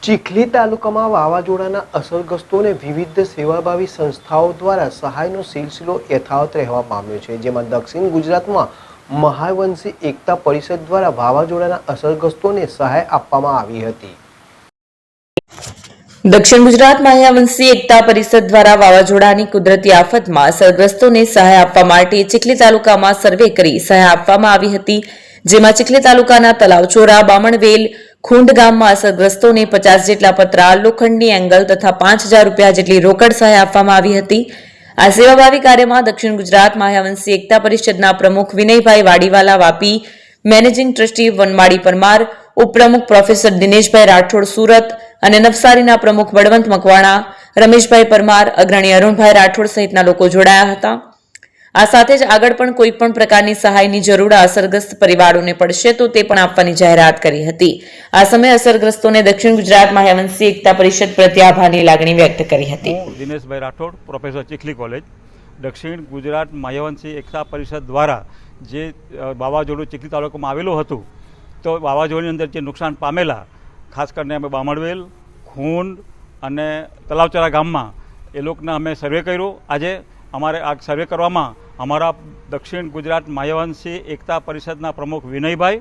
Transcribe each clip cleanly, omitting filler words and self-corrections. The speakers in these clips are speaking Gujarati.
ચીખલી તાલુકામાં વાવાઝોડાના અસરગ્રસ્તોને વિવિધ સેવાભાવી સંસ્થાઓ દ્વારા સહાયનો સિલસિલો યથાવત રહેવા પામ્યો છે, જેમાં દક્ષિણ ગુજરાતમાં મહાવંશી એકતા પરિષદ દ્વારા વાવાઝોડાના અસરગ્રસ્તોને સહાય આપવામાં આવી હતી। દક્ષિણ ગુજરાત મહાવંશી એકતા પરિષદ દ્વારા વાવાઝોડાની કુદરતી આફતમાં અસરગ્રસ્તોને સહાય આપવા માટે ચીખલી તાલુકામાં સર્વે કરી સહાય આપવામાં આવી હતી, જેમાં ચીખલી તાલુકાના તલાવચોરા, બામણવેલ, ખૂંડ ગામમાં અસરગ્રસ્તોને 50 જેટલા પતરા, લોખંડની એંગલ તથા 5000 રૂપિયા જેટલી રોકડ સહાય આપવામાં આવી હતી। આ સેવાભાવી કાર્યમાં દક્ષિણ ગુજરાત મહાવંશી એકતા પરિષદના પ્રમુખ વિનયભાઈ વાડીવાલા વાપી, મેનેજિંગ ટ્રસ્ટી વનમાળી પરમાર, ઉપપ્રમુખ પ્રોફેસર દિનેશભાઈ રાઠોડ સુરત અને નવસારીના પ્રમુખ બળવંત મકવાણા, રમેશભાઈ પરમાર, અગ્રણી અરુણભાઈ રાઠોડ સહિતના લોકો જોડાયા હતા। આ સાથે જ આગળ પણ કોઈ પણ પ્રકારની સહાયની જરૂર અસરગ્રસ્ત પરિવારોને પડશે તો તે પણ આપવાની જાહેરાત કરી હતી। આ સમયે અસરગ્રસ્તોને દક્ષિણ ગુજરાત મહાવંશી એકતા પરિષદ પ્રત્યે આભારની લાગણી વ્યક્ત કરી હતી। દિનેશભાઈ રાઠોડ, પ્રોફેસર ચીખલી કોલેજ, દક્ષિણ ગુજરાત મહાવંશી એકતા પરિષદ દ્વારા જે વાવાઝોડું ચીખલી તાલુકામાં આવેલું હતું, તો વાવાઝોડાની અંદર જે નુકસાન પામેલા, ખાસ કરીને અમે બામણવેલ, ખૂંડ અને તલાવચરા ગામમાં એ લોકોને અમે સર્વે કર્યો। આજે અમારે આ સર્વે કરવામાં અમારા દક્ષિણ ગુજરાત મહાવંશી એકતા પરિષદના પ્રમુખ વિનયભાઈ,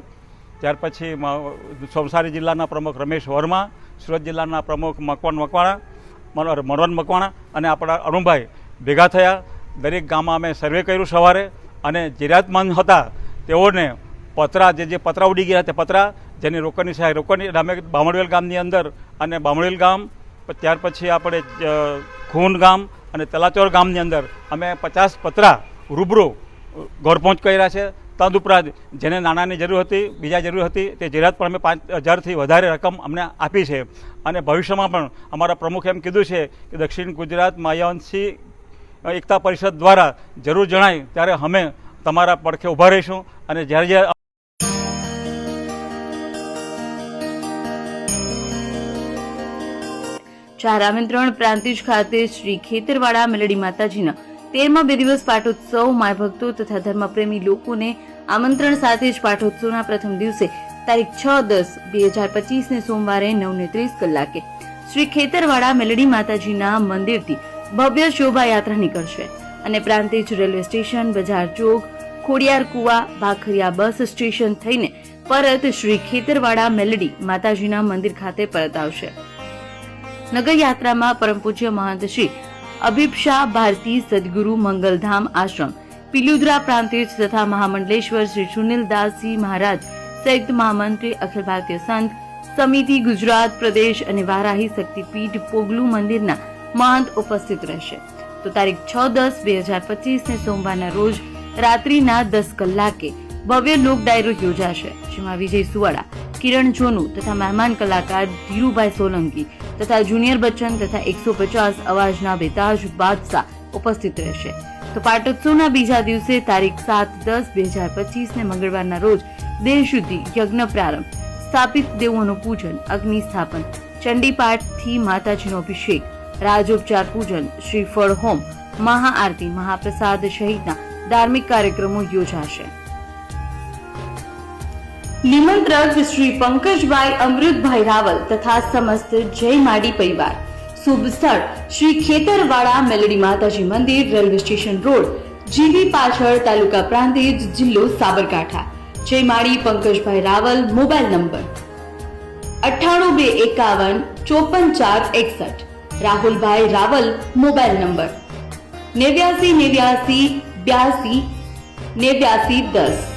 ત્યાર પછી નવસારી જિલ્લાના પ્રમુખ રમેશ વર્મા, સુરત જિલ્લાના પ્રમુખ મનોહર મકવાણા અને આપણા અરુણભાઈ ભેગા થયા। દરેક ગામમાં અમે સર્વે કર્યું સવારે, અને જરૂરિયાતમંદ હતા તેઓને પતરા, જે પતરા ઉડી ગયા તે પતરા, જેની રોકડની સહાય રોકડની અમે બામણવેલ ગામની અંદર અને બામણવેલ ગામ, ત્યાર પછી આપણે ખૂંડ ગામ અને તલાચોર ગામની અંદર અમે 50 પતરા રૂબરૂ ઘર પહોંચ કર્યા છે। તદુપરાંત જેને નાણાંની જરૂર હતી, બીજા જરૂર હતી, તે જરૂરિયાત પણ અમે 5000થી વધારે રકમ અમને આપી છે। અને ભવિષ્યમાં પણ અમારા પ્રમુખે એમ કીધું છે કે દક્ષિણ ગુજરાત મહાવંશી એકતા પરિષદ દ્વારા જરૂર જણાય ત્યારે અમે તમારા પડખે ઊભા રહીશું। અને જ્યારે ચાર આમંત્રણ પ્રાંતિજ ખાતે શ્રી ખેતરવાડા મેલડી માતાજીના 13મા 2 દિવસ પાટોત્સવ માય ભક્તો તથા ધર્મપ્રેમી લોકોને આમંત્રણ સાથે જ પાટોત્સવના પ્રથમ દિવસે તારીખ 6-10-2025 ને સોમવારે 9:30 કલાકે શ્રી ખેતરવાડા મેલડી માતાજીના મંદિરથી ભવ્ય શોભાયાત્રા નીકળશે અને પ્રાંતિજ રેલવે સ્ટેશન, બજાર ચોક, ખોડિયાર કુવા, ભાખરિયા બસ સ્ટેશન થઈને પરત શ્રી ખેતરવાડા મેલડી માતાજીના મંદિર ખાતે પરત આવશે। નગરયાત્રામાં પરમ પૂજ્ય મહંત શ્રી અભિપ્સા ભારતી સદગુરુ મંગલધામ આશ્રમ પિલુદ્રા પ્રાંતિજ તથા મહામંડલેશ્વર શ્રી સુનિલદાસજી મહારાજ સંયુક્ત મહામંત્રી અખિલ ભારતીય સંત સમિતિ ગુજરાત પ્રદેશ અને વારાહી શક્તિપીઠ પોગલુ મંદિરના મહંત ઉપસ્થિત રહેશે। તો તારીખ 6-10-2025 ને સોમવારના રોજ રાત્રિના 10 કલાકે ભવ્ય લોક ડાયરો યોજાશે, જેમાં વિજય સુવાડા, કિરણ જોનુ તથા મહેમાન કલાકાર ધીરુભાઈ સોલંકી તથા જુનિયર બચ્ચન તથા 150 અવાજના બેતાજ બાદશાહ ઉપસ્થિત રહેશે। તો પાટોત્સવના બીજા દિવસે તારીખ 7-10-2025 ને મંગળવારના રોજ દેહ શુદ્ધિ, યજ્ઞ પ્રારંભ, સ્થાપિત દેવોનું પૂજન, અગ્નિ સ્થાપન, ચંડીપાઠથી માતાજીનો અભિષેક, રાજોપચાર પૂજન, શ્રીફળ હોમ, મહાઆરતી, મહાપ્રસાદ સહિતના ધાર્મિક કાર્યક્રમો યોજાશે। નિમંત્રક શ્રી પંકજભાઈ અમૃતભાઈ રાવલ તથા સમસ્ત જય માડી પરિવાર। શુભ સ્થળ શ્રી ખેતરવાડા મેલડી માતાજી મંદિર, રેલવે સ્ટેશન રોડ, જીવી પાછળ, તાલુકા પ્રાંતિજ, જિલ્લો સાબરકાંઠા। જય માડી પંકજભાઈ રાવલ, મોબાઈલ નંબર 9851545461। રાહુલભાઈ રાવલ, મોબાઈલ નંબર 8989828910।